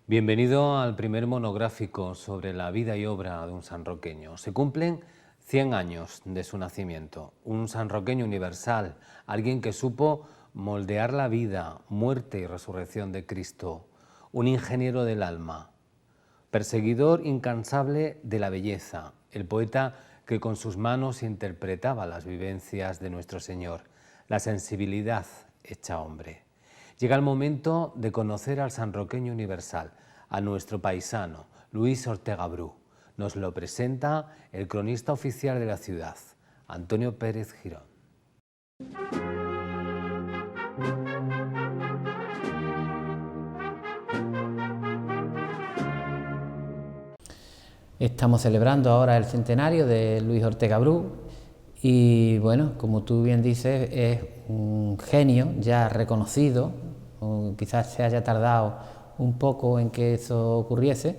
Bienvenido al primer monográfico sobre la vida y obra de un sanroqueño. Se cumplen 100 años de su nacimiento. Un sanroqueño universal, alguien que supo moldear la vida, muerte y resurrección de Cristo. Un ingeniero del alma, perseguidor incansable de la belleza, el poeta que con sus manos interpretaba las vivencias de nuestro Señor, la sensibilidad hecha hombre. Llega el momento de conocer al sanroqueño universal, a nuestro paisano, Luis Ortega Bru. Nos lo presenta el cronista oficial de la ciudad, Antonio Pérez Girón. Estamos celebrando ahora el centenario de Luis Ortega Bru y bueno, como tú bien dices, es un genio ya reconocido, o quizás se haya tardado un poco en que eso ocurriese,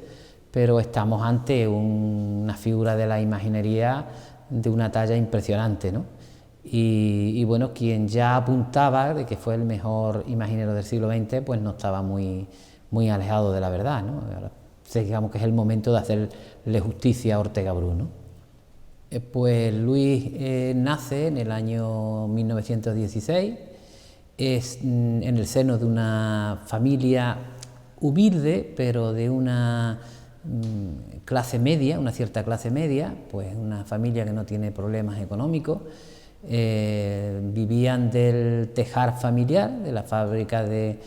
pero estamos ante una figura de la imaginería de una talla impresionante, ¿no? Y bueno, quien ya apuntaba de que fue el mejor imaginero del siglo XX, pues no estaba muy alejado de la verdad, ¿no? Ahora, digamos que es el momento de hacerle justicia a Ortega Bru, ¿no? Pues Luis nace en el año 1916, es en el seno de una familia humilde, pero de una clase media, una cierta clase media, pues una familia que no tiene problemas económicos. Vivían del tejar familiar, de la fábrica de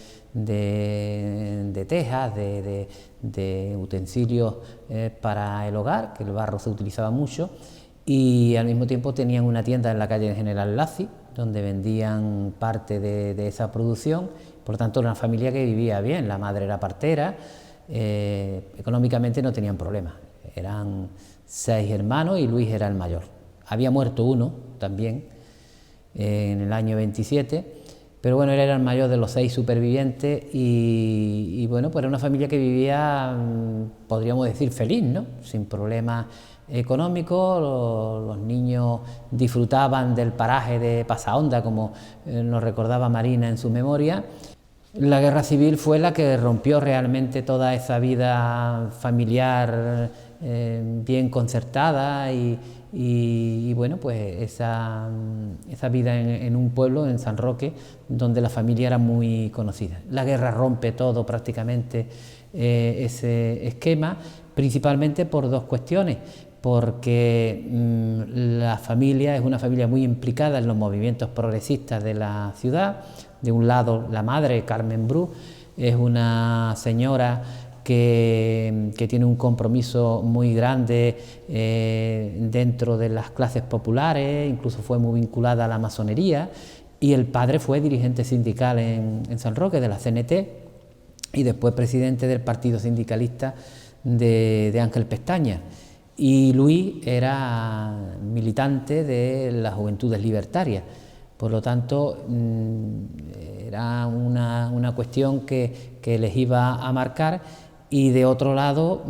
tejas, de utensilios para el hogar, que el barro se utilizaba mucho, y al mismo tiempo tenían una tienda en la calle de General Laci, donde vendían parte de esa producción. Por lo tanto, era una familia que vivía bien. La madre era partera, económicamente no tenían problemas. Eran 6 hermanos y Luis era el mayor. Había muerto uno también en el año 27, pero bueno, él era el mayor de los 6 supervivientes y bueno, pues era una familia que vivía, podríamos decir, feliz, ¿no? Sin problemas económicos. Los niños disfrutaban del paraje de Pasahonda, como nos recordaba Marina en su memoria. La guerra civil fue la que rompió realmente toda esa vida familiar bien concertada y bueno, pues esa vida en un pueblo, en San Roque, donde la familia era muy conocida. La guerra rompe todo prácticamente ese esquema, principalmente por 2 cuestiones, porque la familia es una familia muy implicada en los movimientos progresistas de la ciudad. De un lado, la madre, Carmen Bru, es una señora que tiene un compromiso muy grande dentro de las clases populares, incluso fue muy vinculada a la masonería, y el padre fue dirigente sindical en San Roque, de la CNT, y después presidente del partido sindicalista de Ángel Pestaña. Y Luis era militante de las Juventudes Libertarias. Por lo tanto, era una cuestión que les iba a marcar, y de otro lado,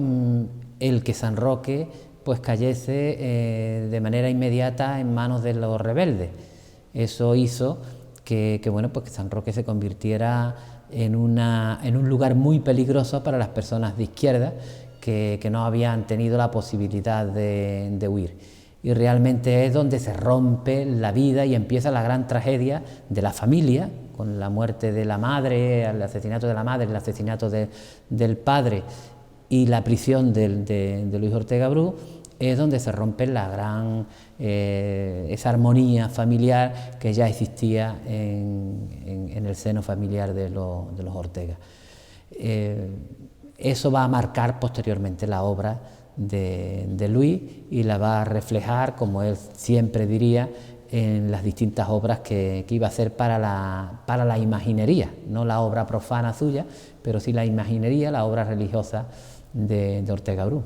el que San Roque pues cayese de manera inmediata en manos de los rebeldes. Eso hizo que bueno, pues que San Roque se convirtiera en un lugar muy peligroso para las personas de izquierda que no habían tenido la posibilidad de huir. Y realmente es donde se rompe la vida y empieza la gran tragedia de la familia, con la muerte de la madre, el asesinato de la madre, el asesinato del padre y la prisión de Luis Ortega Bru. Es donde se rompe esa armonía familiar que ya existía en el seno familiar de los Ortega. Eso va a marcar posteriormente la obra de Luis y la va a reflejar, como él siempre diría, en las distintas obras que iba a hacer para la imaginería, no la obra profana suya, pero sí la imaginería, la obra religiosa de Ortega Bru.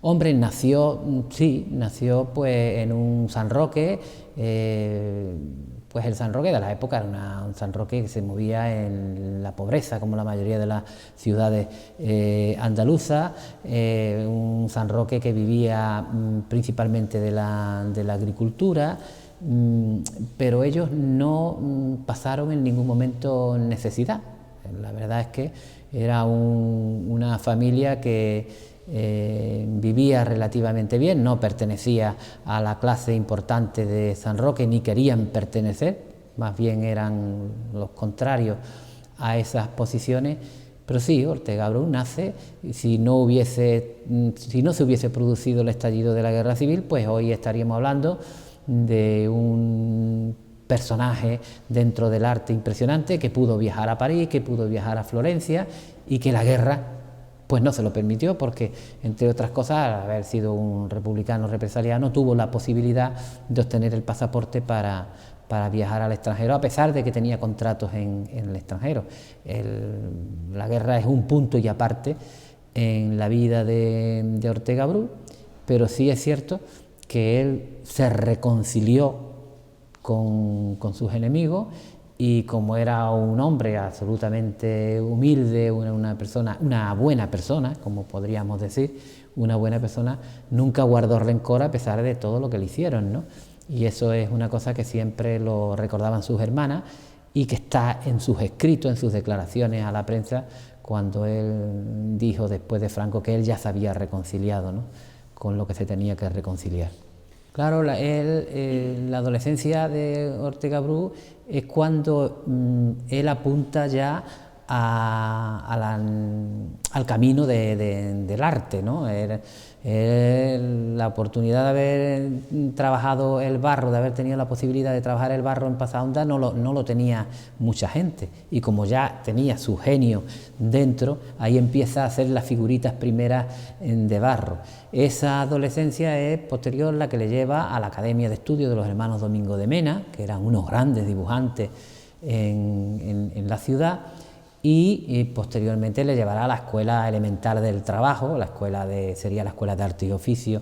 Hombre, nació pues en un San Roque, pues el San Roque de la época era un San Roque que se movía en la pobreza, como la mayoría de las ciudades andaluzas, un San Roque que vivía principalmente de la agricultura, pero ellos no pasaron en ningún momento necesidad. La verdad es que era una familia que vivía relativamente bien, no pertenecía a la clase importante de San Roque ni querían pertenecer, más bien eran los contrarios a esas posiciones. Pero sí, Ortega Bru nace, si no se hubiese producido el estallido de la Guerra Civil, pues hoy estaríamos hablando de un personaje dentro del arte impresionante que pudo viajar a París, que pudo viajar a Florencia y que la guerra pues no se lo permitió porque, entre otras cosas, al haber sido un republicano represaliano, tuvo la posibilidad de obtener el pasaporte para viajar al extranjero, a pesar de que tenía contratos en el extranjero. La guerra es un punto y aparte en la vida de Ortega Bru, pero sí es cierto que él se reconcilió con sus enemigos y como era un hombre absolutamente humilde, una buena persona, como podríamos decir, una buena persona, nunca guardó rencor a pesar de todo lo que le hicieron, ¿no? Y eso es una cosa que siempre lo recordaban sus hermanas y que está en sus escritos, en sus declaraciones a la prensa, cuando él dijo después de Franco que él ya se había reconciliado, ¿no?, con lo que se tenía que reconciliar. Claro, la adolescencia de Ortega Bru es cuando él apunta ya al camino del arte, ¿no? La oportunidad de haber trabajado el barro, de haber tenido la posibilidad de trabajar el barro en Pasahonda no lo tenía mucha gente, y como ya tenía su genio dentro, ahí empieza a hacer las figuritas primeras de barro. Esa adolescencia es posterior la que le lleva a la Academia de Estudios de los Hermanos Domingo de Mena, que eran unos grandes dibujantes en la ciudad, y posteriormente le llevará a la Escuela Elemental del Trabajo, sería la Escuela de Arte y Oficio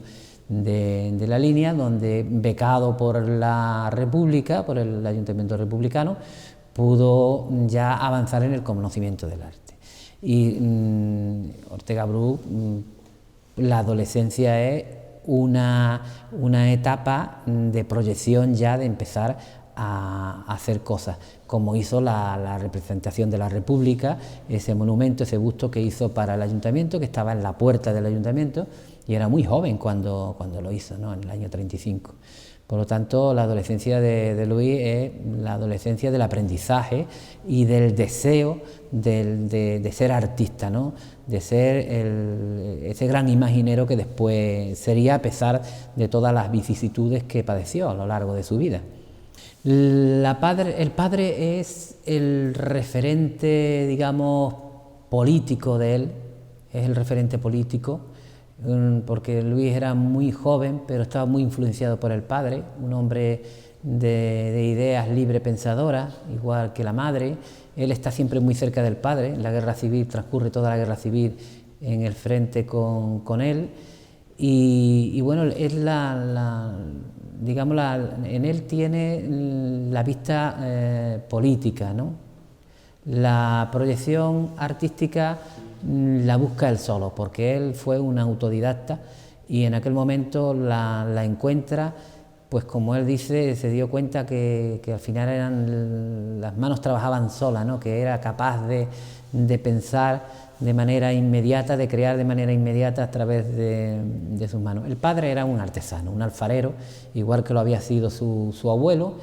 de la línea, donde, becado por la República, por el Ayuntamiento Republicano, pudo ya avanzar en el conocimiento del arte. Y Ortega Bru, la adolescencia es una etapa de proyección ya, de empezar a hacer cosas, como hizo la representación de la República, ese monumento, ese busto que hizo para el Ayuntamiento, que estaba en la puerta del Ayuntamiento, y era muy joven cuando lo hizo, ¿no?, en el año 35. Por lo tanto, la adolescencia de Luis es la adolescencia del aprendizaje y del deseo de ser artista, ¿no?, de ser ese gran imaginero que después sería, a pesar de todas las vicisitudes que padeció a lo largo de su vida. El padre es el referente, digamos, político de él, es el referente político, porque Luis era muy joven, pero estaba muy influenciado por el padre, un hombre de ideas libre pensadoras, igual que la madre. Él está siempre muy cerca del padre, la guerra civil, transcurre toda la guerra civil en el frente con él, y bueno, es en él tiene la vista política, ¿no? La proyección artística la busca él solo, porque él fue un autodidacta y en aquel momento la encuentra, pues como él dice, se dio cuenta que al final las manos trabajaban solas, ¿no?, que era capaz de pensar de manera inmediata, de crear de manera inmediata a través de sus manos. El padre era un artesano, un alfarero, igual que lo había sido su abuelo,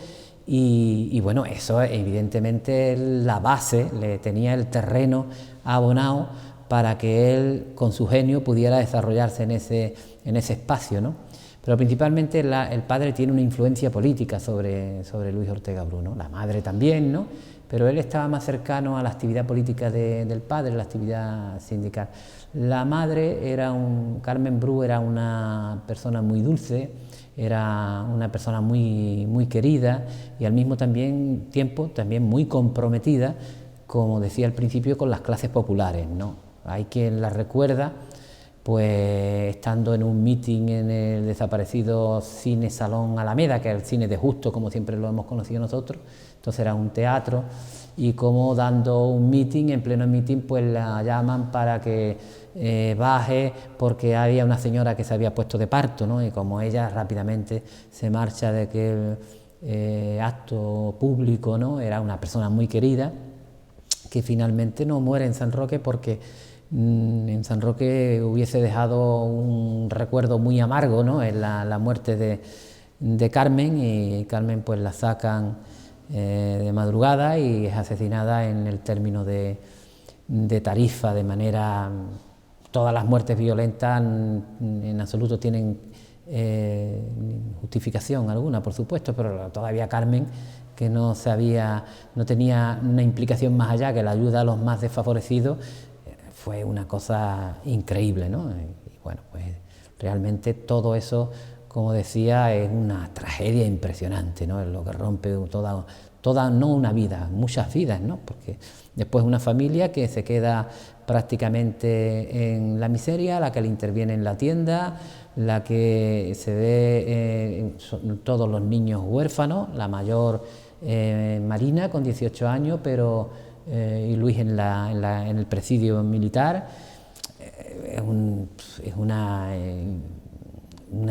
y bueno, eso evidentemente la base, le tenía el terreno abonado para que él con su genio pudiera desarrollarse en ese espacio, ¿no? Pero principalmente el padre tiene una influencia política sobre Luis Ortega Bru, ¿no? La madre también, ¿no?, pero él estaba más cercano a la actividad política del padre, la actividad sindical. La madre Carmen Bru era una persona muy dulce, era una persona muy, muy querida y al mismo tiempo también muy comprometida, como decía al principio, con las clases populares, ¿no? Hay quien la recuerda, pues estando en un meeting en el desaparecido Cine Salón Alameda, que es el cine de Justo, como siempre lo hemos conocido nosotros. Entonces era un teatro, y como dando un meeting, en pleno meeting, pues la llaman para que baje, porque había una señora que se había puesto de parto, ¿no?, y como ella rápidamente se marcha de aquel acto público, ¿no?, era una persona muy querida, que finalmente no muere en San Roque porque en San Roque hubiese dejado un recuerdo muy amargo, ¿no? En la muerte de Carmen, y Carmen pues la sacan de madrugada y es asesinada en el término de Tarifa, de manera... Todas las muertes violentas en absoluto tienen justificación alguna, por supuesto, pero todavía Carmen, que no tenía una implicación más allá que la ayuda a los más desfavorecidos, fue una cosa increíble, ¿no? Y bueno, pues realmente todo eso, como decía, es una tragedia impresionante, ¿no? Es lo que rompe toda no una vida, muchas vidas, ¿no? Porque después una familia que se queda prácticamente en la miseria, la que le interviene en la tienda, la que se ve todos los niños huérfanos, la mayor Marina con 18 años, y Luis en el presidio militar. Es una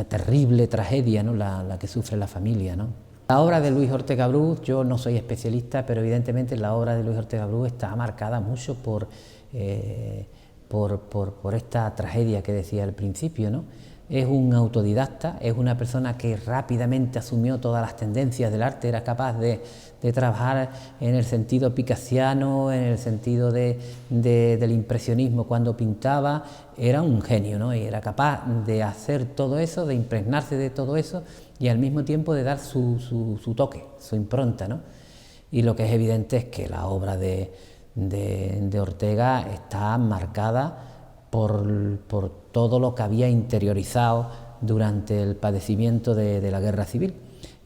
terrible tragedia, ¿no? la que sufre la familia, ¿no? La obra de Luis Ortega Bru, yo no soy especialista, pero evidentemente la obra de Luis Ortega Bru está marcada mucho por esta tragedia que decía al principio, ¿no? Es un autodidacta, es una persona que rápidamente asumió todas las tendencias del arte, era capaz de trabajar en el sentido picasiano, en el sentido del impresionismo cuando pintaba, era un genio, ¿no? Y era capaz de hacer todo eso, de impregnarse de todo eso y al mismo tiempo de dar su toque, su impronta, ¿no? Y lo que es evidente es que la obra de Ortega está marcada por todo lo que había interiorizado durante el padecimiento de la guerra civil.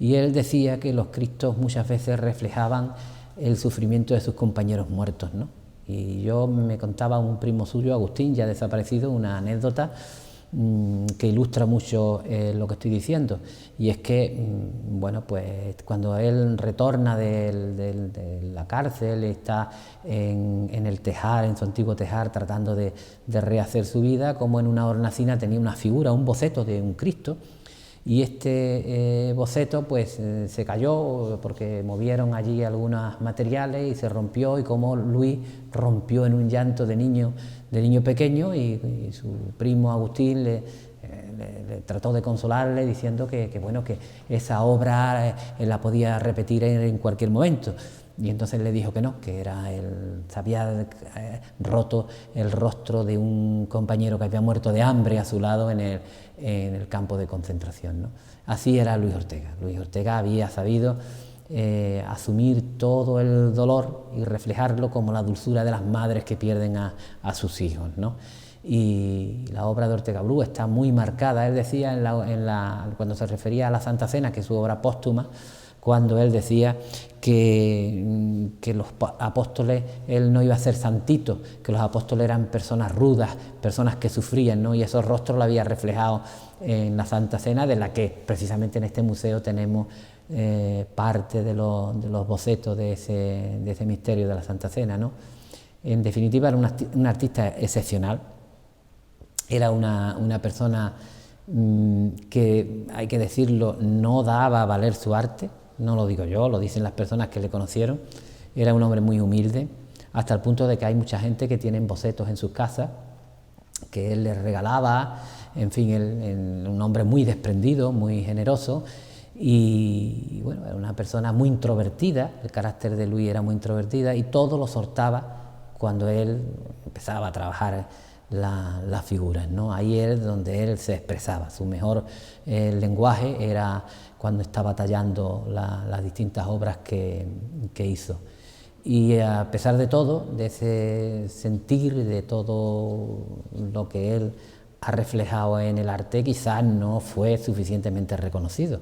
Y él decía que los Cristos muchas veces reflejaban el sufrimiento de sus compañeros muertos, ¿no? Y yo me contaba un primo suyo, Agustín, ya desaparecido, una anécdota que ilustra mucho lo que estoy diciendo, y es que bueno, pues cuando él retorna de la cárcel, está en el Tejar, en su antiguo Tejar, tratando de rehacer su vida, como en una hornacina tenía una figura, un boceto de un Cristo, y este boceto pues se cayó porque movieron allí algunos materiales y se rompió, y como Luis rompió en un llanto de niño pequeño, y su primo Agustín le trató de consolarle diciendo que bueno, que esa obra la podía repetir en cualquier momento. Y entonces le dijo que no, que se había roto el rostro de un compañero que había muerto de hambre a su lado en el campo de concentración, ¿no? Así era Luis Ortega. Luis Ortega había sabido asumir todo el dolor y reflejarlo como la dulzura de las madres que pierden a sus hijos, ¿no? Y la obra de Ortega Bru está muy marcada. Él decía cuando se refería a la Santa Cena, que es su obra póstuma, cuando él decía que los apóstoles, él no iba a ser santito, que los apóstoles eran personas rudas, personas que sufrían, ¿no? Y esos rostros lo había reflejado en la Santa Cena, de la que precisamente en este museo tenemos parte de los bocetos de ese misterio de la Santa Cena, ¿no? En definitiva, era un artista excepcional, era una persona que, hay que decirlo, no daba a valer su arte. No lo digo yo, lo dicen las personas que le conocieron. Era un hombre muy humilde, hasta el punto de que hay mucha gente que tiene bocetos en sus casas que él les regalaba. En fin, un hombre muy desprendido, muy generoso, y bueno, era una persona muy introvertida. El carácter de Luis era muy introvertida y todo lo soltaba cuando él empezaba a trabajar las figuras, ¿no? Ahí es donde él se expresaba. Su mejor lenguaje era cuando estaba tallando las distintas obras que hizo. Y a pesar de todo, de ese sentir, de todo lo que él ha reflejado en el arte, quizás no fue suficientemente reconocido.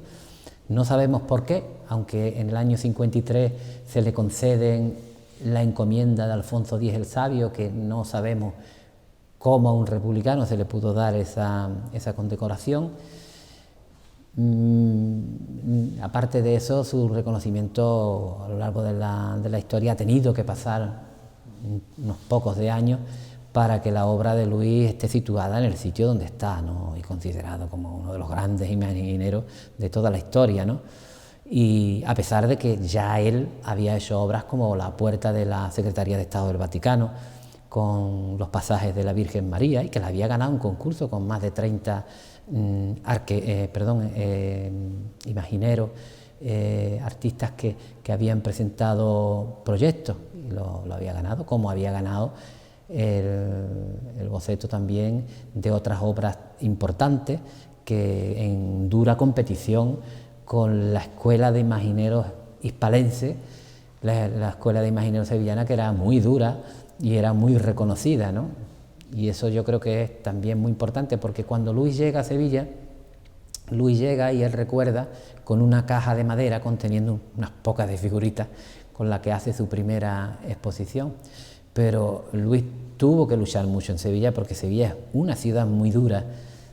No sabemos por qué, aunque en el año 53 se le conceden la encomienda de Alfonso X el Sabio, que no sabemos cómo a un republicano se le pudo dar esa condecoración. Aparte de eso, su reconocimiento a lo largo de la historia ha tenido que pasar unos pocos de años para que la obra de Luis esté situada en el sitio donde está, ¿no? Y considerado como uno de los grandes imagineros de toda la historia, ¿no? y a pesar de que ya él había hecho obras como la puerta de la Secretaría de Estado del Vaticano, con los pasajes de la Virgen María, y que la había ganado un concurso con más de 30 imagineros, artistas que habían presentado proyectos, y lo había ganado, como había ganado el boceto también de otras obras importantes que en dura competición con la Escuela de Imagineros hispalense, la Escuela de Imagineros sevillana, que era muy dura y era muy reconocida, ¿no? Y eso yo creo que es también muy importante, porque cuando Luis llega a Sevilla, Luis llega y él recuerda con una caja de madera conteniendo unas pocas de figuritas con la que hace su primera exposición. Pero Luis tuvo que luchar mucho en Sevilla, porque Sevilla es una ciudad muy dura,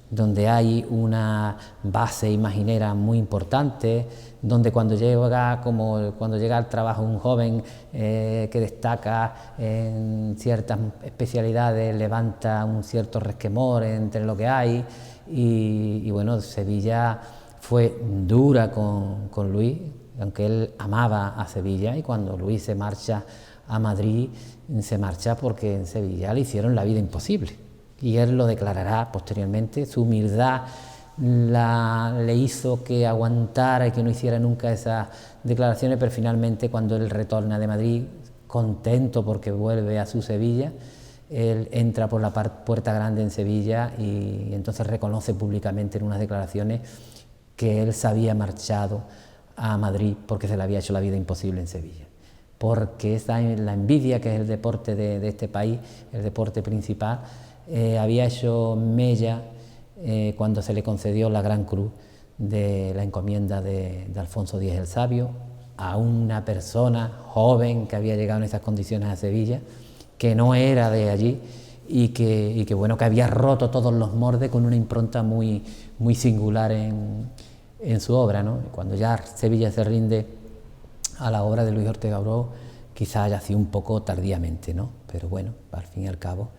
donde hay una base imaginera muy importante, donde cuando llega al trabajo un joven que destaca en ciertas especialidades, levanta un cierto resquemor entre lo que hay, y bueno, Sevilla fue dura con Luis, aunque él amaba a Sevilla, y cuando Luis se marcha a Madrid, se marcha porque en Sevilla le hicieron la vida imposible. Y él lo declarará posteriormente. Su humildad le hizo que aguantara y que no hiciera nunca esas declaraciones, pero finalmente, cuando él retorna de Madrid, contento porque vuelve a su Sevilla, él entra por la puerta grande en Sevilla y entonces reconoce públicamente en unas declaraciones que él se había marchado a Madrid porque se le había hecho la vida imposible en Sevilla. Porque la envidia, que es el deporte de este país, el deporte principal, había hecho mella cuando se le concedió la Gran Cruz de la encomienda de Alfonso X el Sabio a una persona joven que había llegado en esas condiciones a Sevilla, que no era de allí y que había roto todos los moldes con una impronta muy, muy singular en su obra, ¿no? Cuando ya Sevilla se rinde a la obra de Luis Ortega Bro, quizá haya sido un poco tardíamente, ¿no? Pero bueno, al fin y al cabo,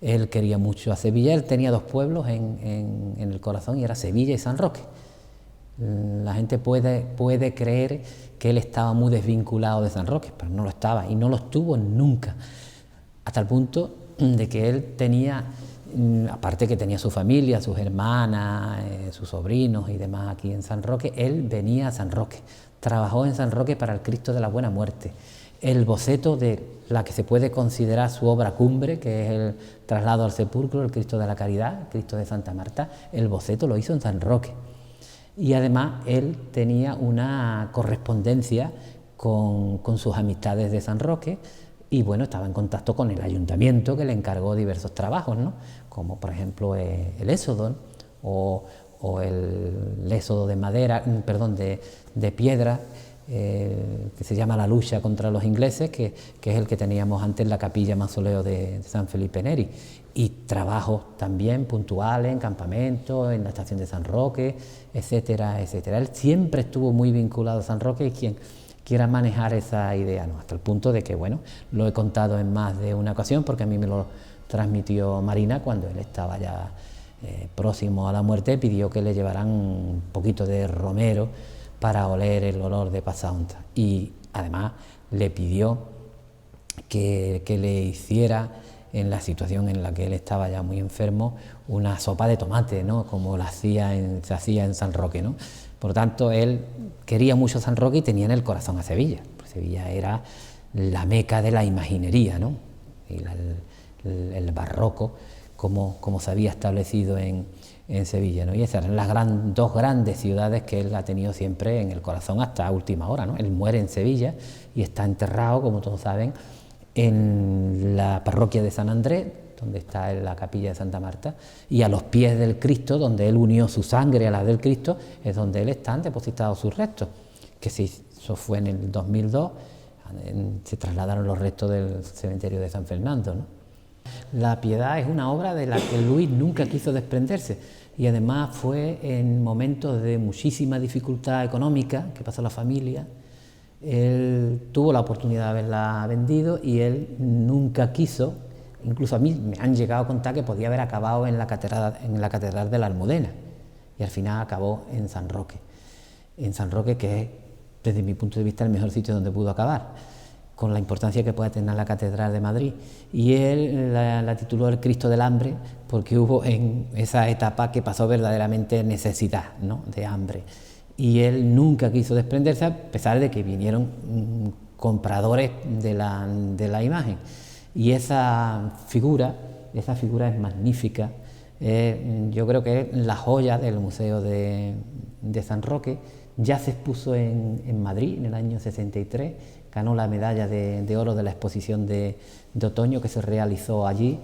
él quería mucho a Sevilla. Él tenía dos pueblos en el corazón, y era Sevilla y San Roque. La gente puede creer que él estaba muy desvinculado de San Roque, pero no lo estaba, y no lo estuvo nunca, hasta el punto de que él tenía, aparte que tenía su familia, sus hermanas, sus sobrinos y demás aquí en San Roque, él venía a San Roque, trabajó en San Roque para el Cristo de la Buena Muerte. El boceto de la que se puede considerar su obra cumbre, que es el Traslado al Sepulcro, el Cristo de la Caridad, el Cristo de Santa Marta, el boceto lo hizo en San Roque. Y además él tenía una correspondencia con sus amistades de San Roque, y bueno, estaba en contacto con el ayuntamiento, que le encargó diversos trabajos, ¿no? Como por ejemplo el éxodo, o el éxodo de madera, de piedra, que se llama La lucha contra los ingleses, que es el que teníamos antes en la capilla mausoleo de San Felipe Neri, y trabajos también puntuales en campamentos, en la estación de San Roque, etcétera, etcétera. Él siempre estuvo muy vinculado a San Roque, y quien quiera manejar esa idea, ¿no? Hasta el punto de que, bueno, lo he contado en más de una ocasión, porque a mí me lo transmitió Marina cuando él estaba ya próximo a la muerte. Pidió que le llevaran un poquito de romero para oler el olor de Pasaunta, y además le pidió que le hiciera, en la situación en la que él estaba ya muy enfermo, una sopa de tomate, ¿no? Como se hacía en San Roque, ¿no? Por tanto, él quería mucho San Roque y tenía en el corazón a Sevilla. Sevilla era la meca de la imaginería, ¿no? Y el barroco, como se había establecido en Sevilla, ¿no? Y esas eran las dos grandes ciudades que él ha tenido siempre en el corazón hasta última hora, ¿no? Él muere en Sevilla y está enterrado, como todos saben, en la parroquia de San Andrés, donde está la capilla de Santa Marta, y a los pies del Cristo, donde él unió su sangre a la del Cristo, es donde él están depositados sus restos, que eso fue en el 2002, se trasladaron los restos del cementerio de San Fernando, ¿no? La Piedad es una obra de la que Luis nunca quiso desprenderse, y además fue en momentos de muchísima dificultad económica que pasó la familia. Él tuvo la oportunidad de haberla vendido, y él nunca quiso. Incluso a mí me han llegado a contar que podía haber acabado en la catedral de la Almudena, y al final acabó en San Roque, que es desde mi punto de vista, el mejor sitio donde pudo acabar, con la importancia que puede tener la Catedral de Madrid. Y él la tituló El Cristo del Hambre, porque hubo en esa etapa que pasó verdaderamente necesidad, ¿no?, de hambre. Y él nunca quiso desprenderse, a pesar de que vinieron compradores de la imagen. Y esa figura es magnífica. Yo creo que es la joya del Museo de San Roque. Ya se expuso en Madrid en el año 63, ganó la medalla de oro de la exposición de otoño que se realizó allí,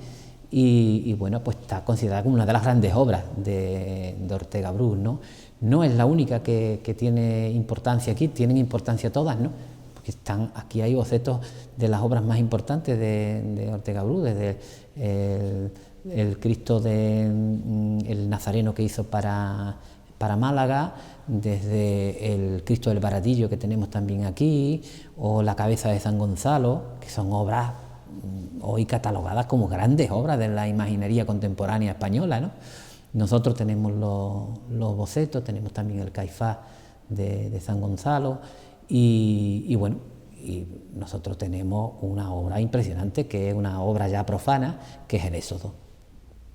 y bueno, pues está considerada como una de las grandes obras de Ortega Bru, ¿no? No es la única que tiene importancia aquí, tienen importancia todas, ¿no? Porque aquí hay bocetos de las obras más importantes de Ortega Bru, desde el Cristo el Nazareno que hizo para Málaga, desde el Cristo del Baratillo que tenemos también aquí, o la Cabeza de San Gonzalo, que son obras hoy catalogadas como grandes obras de la imaginería contemporánea española, ¿no? Nosotros tenemos los bocetos, tenemos también el Caifás de San Gonzalo, y bueno, y nosotros tenemos una obra impresionante, que es una obra ya profana, que es el Éxodo,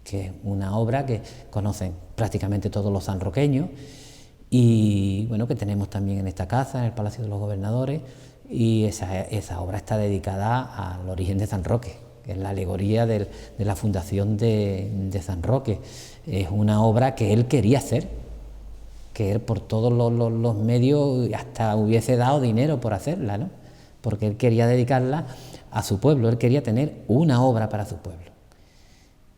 que es una obra que conocen prácticamente todos los sanroqueños, y bueno, que tenemos también en esta casa, en el Palacio de los Gobernadores, y esa obra está dedicada al origen de San Roque, que es la alegoría de la fundación de San Roque. Es una obra que él quería hacer, que él por todos los medios hasta hubiese dado dinero por hacerla, ¿no? Porque él quería dedicarla a su pueblo, él quería tener una obra para su pueblo.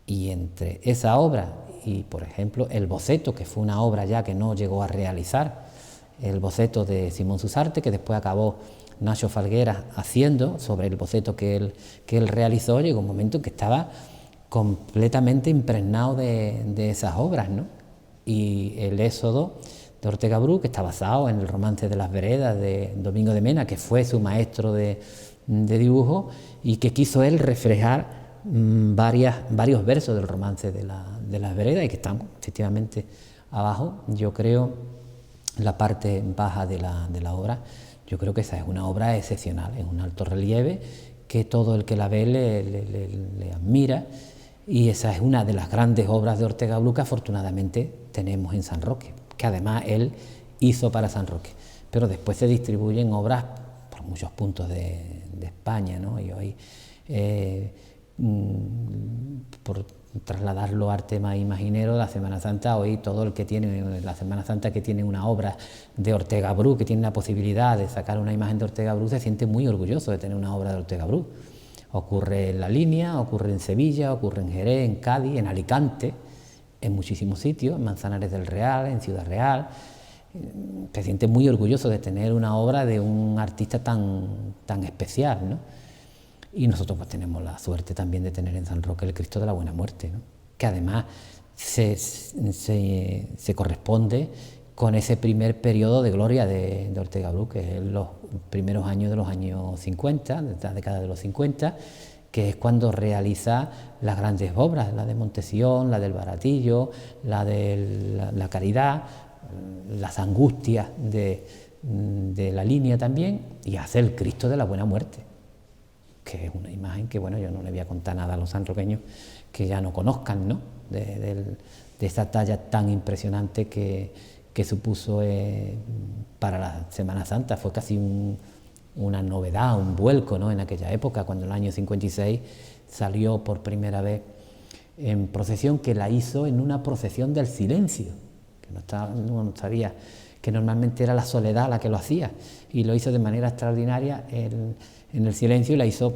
Y entre esa obra y, por ejemplo, el boceto, que fue una obra ya que no llegó a realizar, el boceto de Simón Susarte, que después acabó Nacho Falgueras haciendo sobre el boceto que él realizó, llegó un momento en que estaba completamente impregnado de esas obras, ¿no? Y el Éxodo de Ortega Bru, que está basado en el romance de las veredas de Domingo de Mena, que fue su maestro de dibujo, y que quiso él reflejar varios versos del romance de las veredas, y que están efectivamente abajo. Yo creo, la parte baja de la obra, yo creo que esa es una obra excepcional, es un alto relieve que todo el que la ve le admira, y esa es una de las grandes obras de Ortega Bru que afortunadamente tenemos en San Roque, que además él hizo para San Roque, pero después se distribuyen obras por muchos puntos de España, ¿no? Y hoy, por trasladarlo al tema imaginero, la Semana Santa, hoy todo el que tiene la Semana Santa, que tiene una obra de Ortega Bru, que tiene la posibilidad de sacar una imagen de Ortega Bru, se siente muy orgulloso de tener una obra de Ortega Bru. Ocurre en La Línea, ocurre en Sevilla, ocurre en Jerez, en Cádiz, en Alicante, en muchísimos sitios, en Manzanares del Real, en Ciudad Real. Se siente muy orgulloso de tener una obra de un artista tan especial, ¿no? Y nosotros pues tenemos la suerte también de tener en San Roque el Cristo de la Buena Muerte, ¿no? Que además se corresponde con ese primer periodo de gloria de Ortega Bru, que es los primeros años de los años 50, de la década de los 50, que es cuando realiza las grandes obras, la de Montesión, la del Baratillo, la de la Caridad, las Angustias de La Línea también, y hace el Cristo de la Buena Muerte, que es una imagen que, bueno, yo no le voy a contar nada a los sanroqueños que ya no conozcan, ¿no?, de esa talla tan impresionante que supuso para la Semana Santa. Fue casi una novedad, un vuelco, ¿no?, en aquella época, cuando en el año 56 salió por primera vez en procesión, que la hizo en una procesión del silencio, que no sabía que normalmente era la soledad la que lo hacía, y lo hizo de manera extraordinaria en el silencio, y la hizo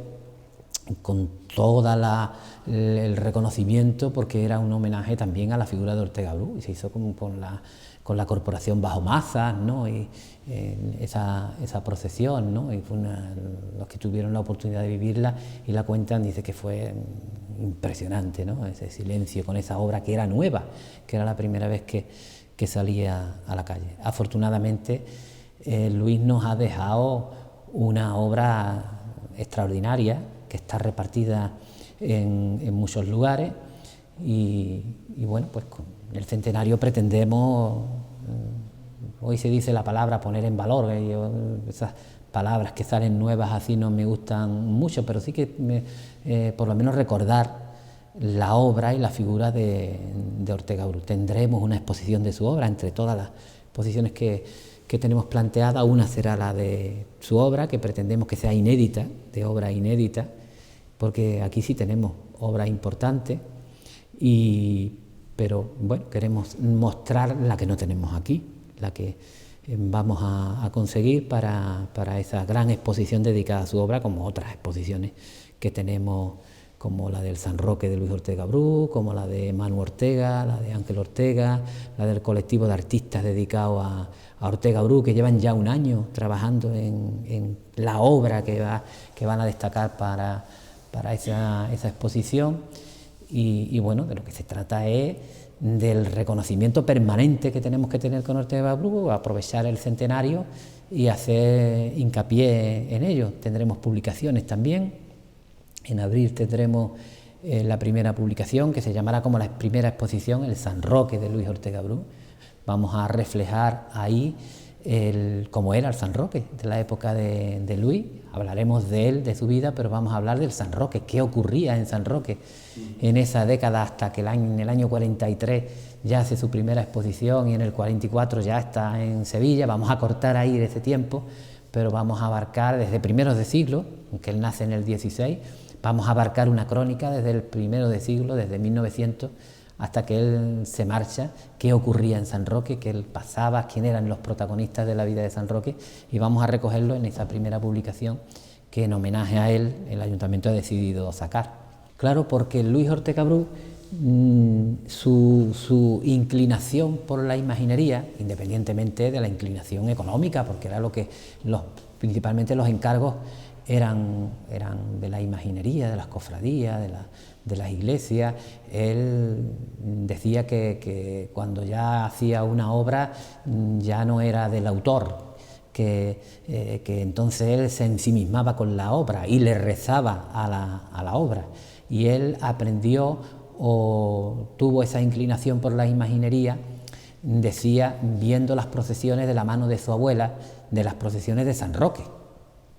con todo el reconocimiento, porque era un homenaje también a la figura de Ortega Bru, y se hizo como con la corporación Bajo Mazas, ¿no?, y esa procesión, ¿no?, y fue los que tuvieron la oportunidad de vivirla y la cuentan, dice que fue impresionante, ¿no?, ese silencio con esa obra que era nueva, que era la primera vez que salía a la calle. Afortunadamente, Luis nos ha dejado una obra extraordinaria que está repartida en muchos lugares, y bueno, pues con el centenario pretendemos hoy se dice la palabra poner en valor, esas palabras que salen nuevas así no me gustan mucho, pero sí que por lo menos recordar la obra y la figura de Ortega Bru. Tendremos una exposición de su obra, entre todas las exposiciones que tenemos planteada, una será la de su obra, que pretendemos que sea inédita, de obra inédita, porque aquí sí tenemos obra importante, pero bueno, queremos mostrar la que no tenemos aquí, la que vamos a conseguir para esa gran exposición dedicada a su obra, como otras exposiciones que tenemos, como la del San Roque de Luis Ortega Bru, como la de Manu Ortega, la de Ángel Ortega, la del colectivo de artistas dedicado a Ortega Bru, que llevan ya un año trabajando en la obra que van a destacar para esa exposición. Y bueno, de lo que se trata es del reconocimiento permanente que tenemos que tener con Ortega Bru, aprovechar el centenario y hacer hincapié en ello. Tendremos publicaciones también. En abril tendremos la primera publicación, que se llamará como la primera exposición, el San Roque de Luis Ortega Bru. Vamos a reflejar ahí cómo era el San Roque de la época de Luis. Hablaremos de él, de su vida, pero vamos a hablar del San Roque, qué ocurría en San Roque en esa década, hasta que en el año 43 ya hace su primera exposición y en el 44 ya está en Sevilla. Vamos a cortar ahí ese tiempo, pero vamos a abarcar desde primeros de siglo, aunque él nace en el 16, vamos a abarcar una crónica desde el primero de siglo, desde 1900, hasta que él se marcha, qué ocurría en San Roque, qué él pasaba, quién eran los protagonistas de la vida de San Roque, y vamos a recogerlo en esa primera publicación que en homenaje a él el Ayuntamiento ha decidido sacar. Claro, porque Luis Ortega Bru, su inclinación por la imaginería, independientemente de la inclinación económica, porque era lo que principalmente los encargos eran de la imaginería, de las cofradías, de las iglesias. Él decía que cuando ya hacía una obra ya no era del autor, que entonces él se ensimismaba con la obra y le rezaba a la obra. Y él aprendió o tuvo esa inclinación por la imaginería, decía, viendo las procesiones de la mano de su abuela, de las procesiones de San Roque.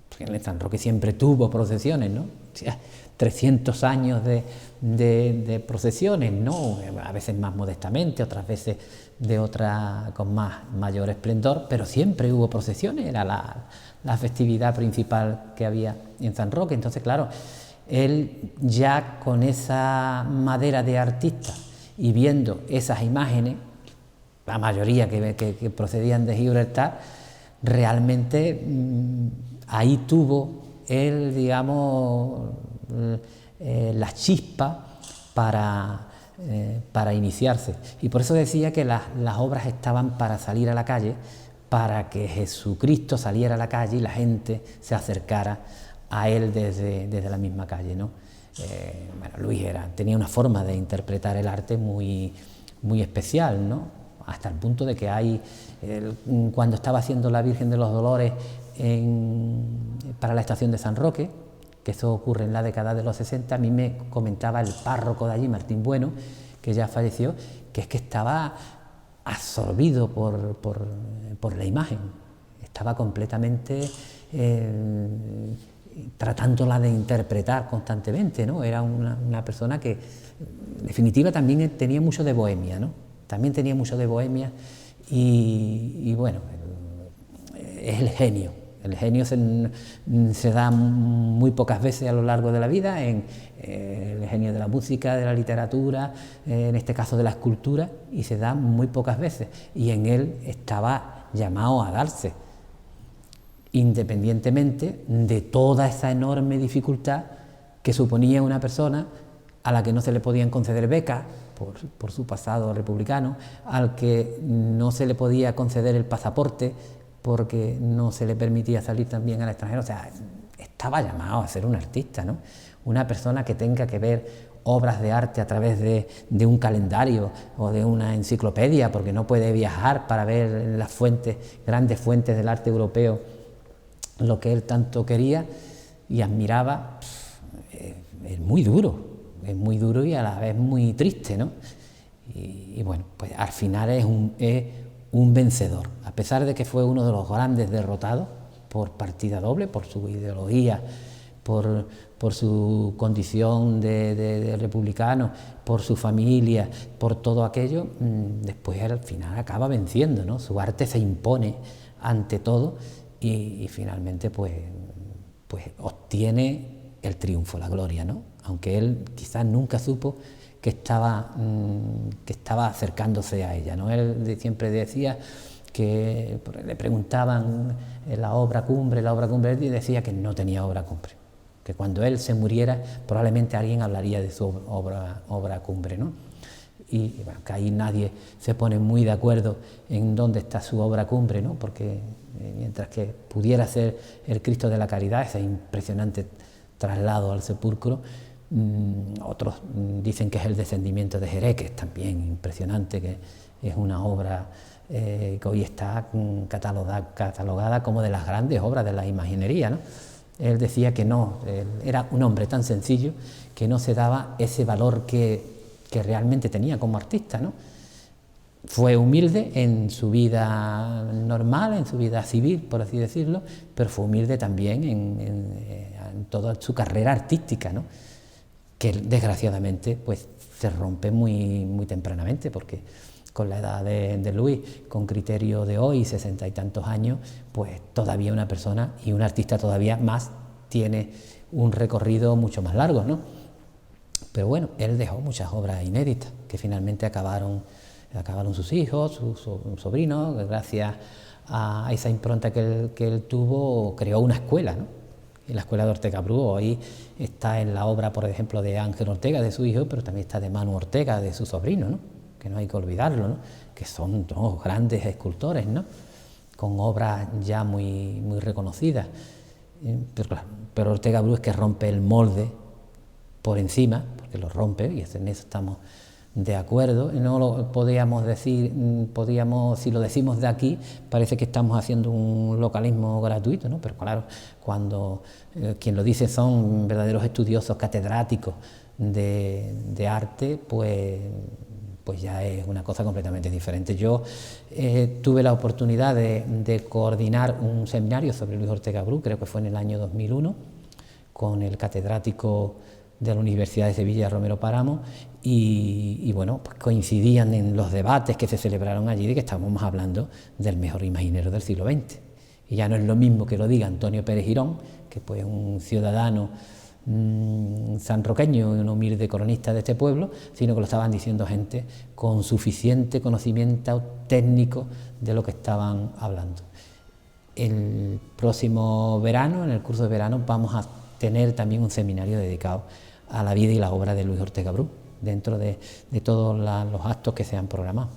Porque en San Roque siempre tuvo procesiones, ¿no? O sea, 300 años de procesiones, ¿no? A veces más modestamente, otras veces con mayor esplendor, pero siempre hubo procesiones, era la festividad principal que había en San Roque. Entonces, claro, él ya con esa madera de artista y viendo esas imágenes, la mayoría que procedían de Gibraltar, realmente ahí tuvo él, digamos, la chispa para iniciarse. Y por eso decía que las obras estaban para salir a la calle, para que Jesucristo saliera a la calle y la gente se acercara a él desde la misma calle, ¿no? Bueno, Luis tenía una forma de interpretar el arte muy, muy especial, ¿no? Hasta el punto de que cuando estaba haciendo la Virgen de los Dolores para la estación de San Roque, que eso ocurre en la década de los 60, a mí me comentaba el párroco de allí, Martín Bueno, que ya falleció, que es que estaba absorbido por la imagen, estaba completamente tratándola de interpretar constantemente, ¿no? Era una persona que, en definitiva, también tenía mucho de bohemia, ¿no? También tenía mucho de bohemia y bueno, es el genio. El genio se da muy pocas veces a lo largo de la vida, el genio de la música, de la literatura, en este caso de la escultura, y se da muy pocas veces. Y en él estaba llamado a darse, independientemente de toda esa enorme dificultad que suponía una persona a la que no se le podían conceder becas por su pasado republicano, al que no se le podía conceder el pasaporte porque no se le permitía salir también al extranjero. O sea, estaba llamado a ser un artista, ¿no? Una persona que tenga que ver obras de arte a través de un calendario o de una enciclopedia, porque no puede viajar para ver las grandes fuentes del arte europeo, lo que él tanto quería y admiraba. Es muy duro y a la vez muy triste, ¿no? Y bueno, pues al final es un vencedor, a pesar de que fue uno de los grandes derrotados por partida doble, por su ideología, por su condición de republicano, por su familia, por todo aquello. Después al final acaba venciendo, ¿no? Su arte se impone ante todo y finalmente pues obtiene el triunfo, la gloria, ¿no? Aunque él quizás nunca supo que estaba acercándose a ella, ¿no? Él siempre decía que le preguntaban la obra cumbre, y decía que no tenía obra cumbre, que cuando él se muriera probablemente alguien hablaría de su obra cumbre, ¿no? Y bueno, que ahí nadie se pone muy de acuerdo en dónde está su obra cumbre, ¿no? Porque mientras que pudiera ser el Cristo de la Caridad, ese impresionante traslado al sepulcro, otros dicen que es el descendimiento de Jerez, que es también impresionante, que es una obra que hoy está catalogada como de las grandes obras de la imaginería, ¿no? Él decía que no, él era un hombre tan sencillo que no se daba ese valor que realmente tenía como artista, ¿no? Fue humilde en su vida normal, en su vida civil, por así decirlo, pero fue humilde también en toda su carrera artística, ¿no? Que desgraciadamente pues se rompe muy tempranamente, porque con la edad de Luis, con criterio de hoy, 60 y tantos años, pues todavía una persona y un artista todavía más tiene un recorrido mucho más largo, ¿no? Pero bueno, él dejó muchas obras inéditas que finalmente acabaron sus hijos, sus sobrinos. Gracias a esa impronta que él tuvo, creó una escuela, ¿no? Y la escuela de Ortega Bru hoy está en la obra, por ejemplo, de Ángel Ortega, de su hijo, pero también está de Manu Ortega, de su sobrino, ¿no? Que no hay que olvidarlo, ¿no? Que son dos grandes escultores, ¿no? Con obras ya muy reconocidas. Pero Ortega Bru es que rompe el molde por encima, porque lo rompe, y en eso estamos de acuerdo. No lo podíamos decir, si lo decimos de aquí, parece que estamos haciendo un localismo gratuito, ¿no? Pero claro, cuando quien lo dice son verdaderos estudiosos catedráticos de arte, pues ya es una cosa completamente diferente. Yo tuve la oportunidad de coordinar un seminario sobre Luis Ortega Bru, creo que fue en el año 2001, con el catedrático de la Universidad de Sevilla, Romero Páramo, y bueno, pues coincidían en los debates que se celebraron allí de que estábamos hablando del mejor imaginero del siglo XX. Y ya no es lo mismo que lo diga Antonio Pérez Girón, que pues un ciudadano sanroqueño y un humilde cronista de este pueblo, sino que lo estaban diciendo gente con suficiente conocimiento técnico de lo que estaban hablando. El próximo verano, en el curso de verano, vamos a tener también un seminario dedicado a la vida y la obra de Luis Ortega Bru, dentro de todos los actos que se han programado.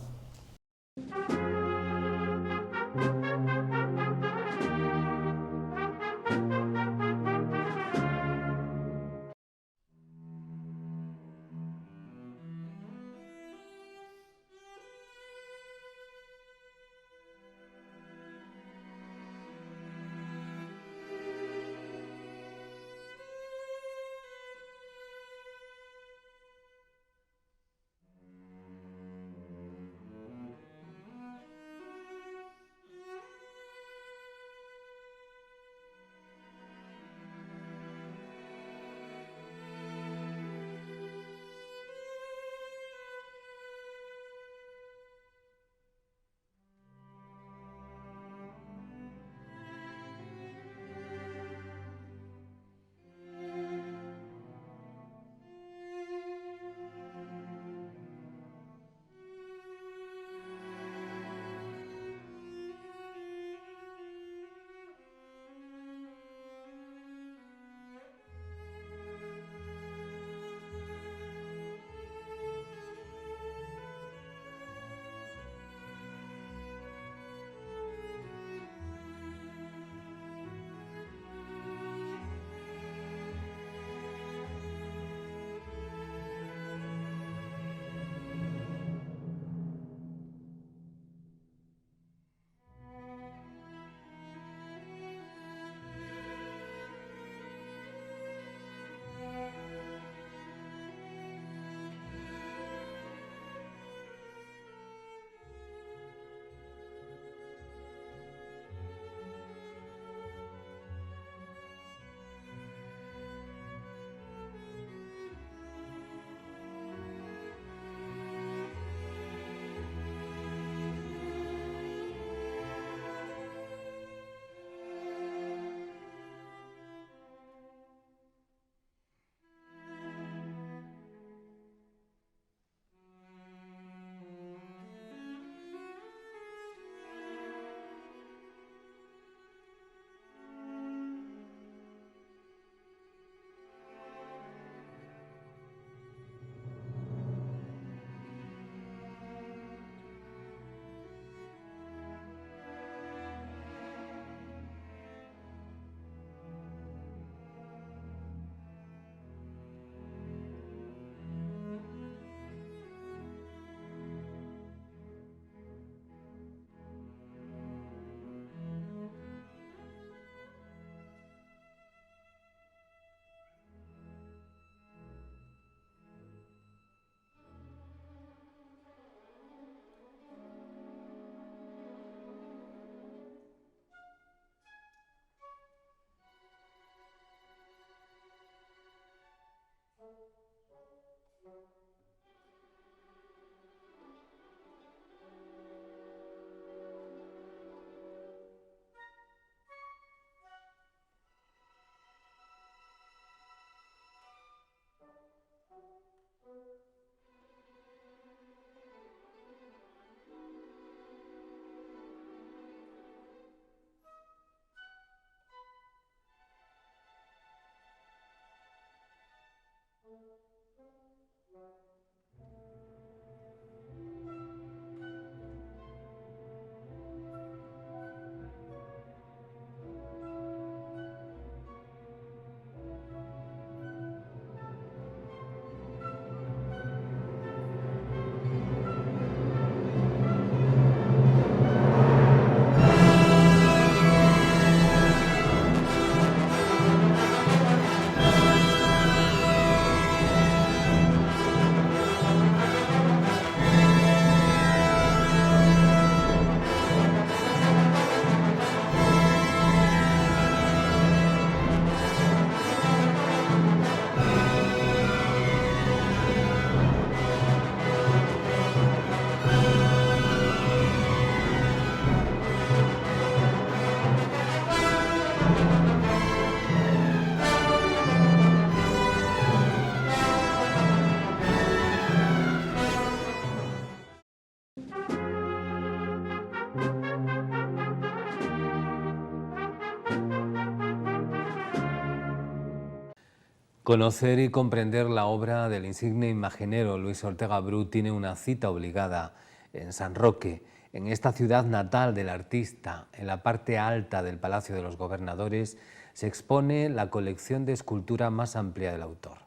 Conocer y comprender la obra del insigne imaginero Luis Ortega Bru tiene una cita obligada en San Roque, en esta ciudad natal del artista. En la parte alta del Palacio de los Gobernadores se expone la colección de escultura más amplia del autor.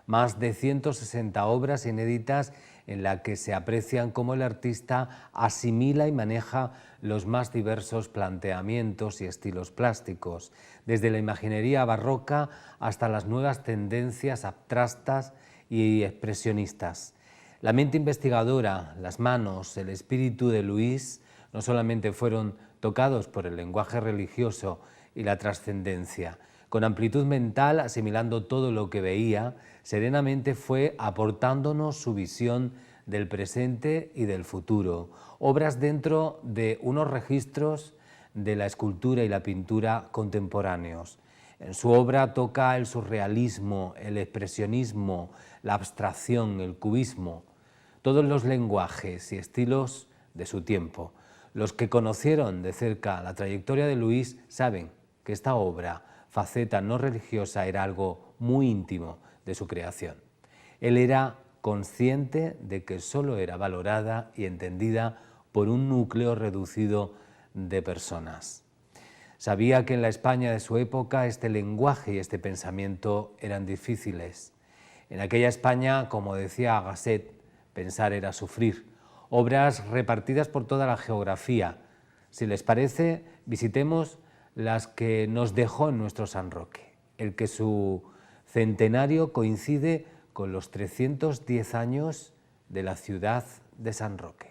Más de 160 obras inéditas en la que se aprecian cómo el artista asimila y maneja los más diversos planteamientos y estilos plásticos, desde la imaginería barroca hasta las nuevas tendencias abstractas y expresionistas. La mente investigadora, las manos, el espíritu de Luis no solamente fueron tocados por el lenguaje religioso y la trascendencia. Con amplitud mental, asimilando todo lo que veía, serenamente fue aportándonos su visión del presente y del futuro. Obras dentro de unos registros de la escultura y la pintura contemporáneos. En su obra toca el surrealismo, el expresionismo, la abstracción, el cubismo, todos los lenguajes y estilos de su tiempo. Los que conocieron de cerca la trayectoria de Luis saben que esta obra, faceta no religiosa, era algo muy íntimo de su creación. Él era consciente de que solo era valorada y entendida por un núcleo reducido de personas. Sabía que en la España de su época este lenguaje y este pensamiento eran difíciles. En aquella España, como decía Gasset, pensar era sufrir. Obras repartidas por toda la geografía. Si les parece, visitemos las que nos dejó en nuestro San Roque, el que su centenario coincide con los 310 años de la ciudad de San Roque.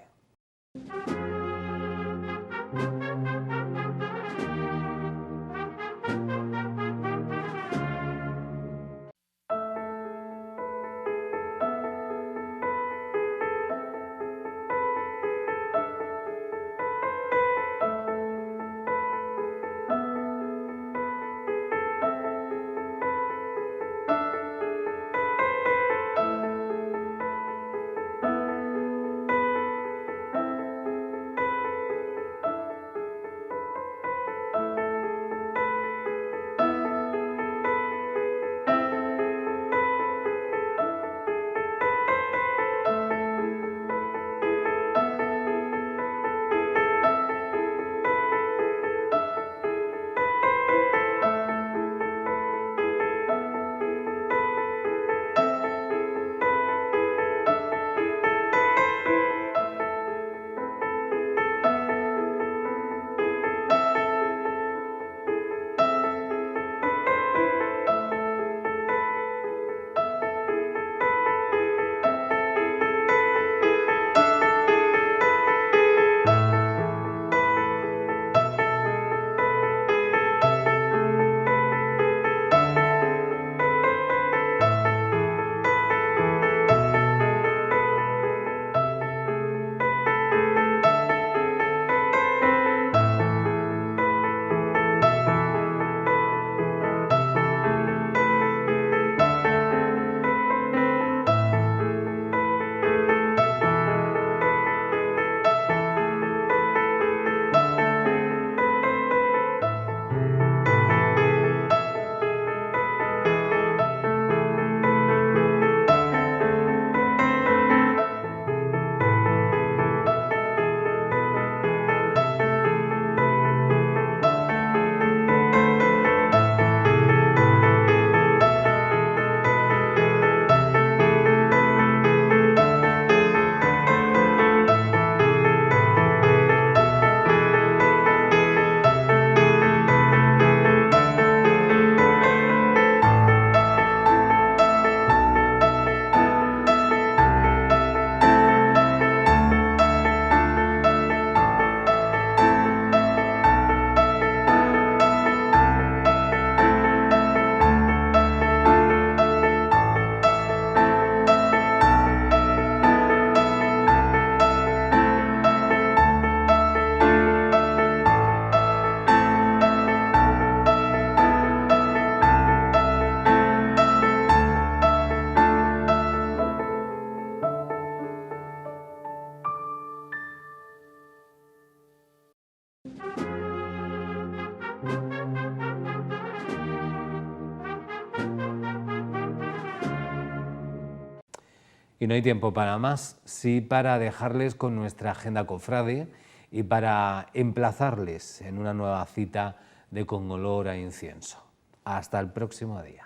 Y no hay tiempo para más, sí para dejarles con nuestra agenda cofrade y para emplazarles en una nueva cita de Con olor a incienso. Hasta el próximo día.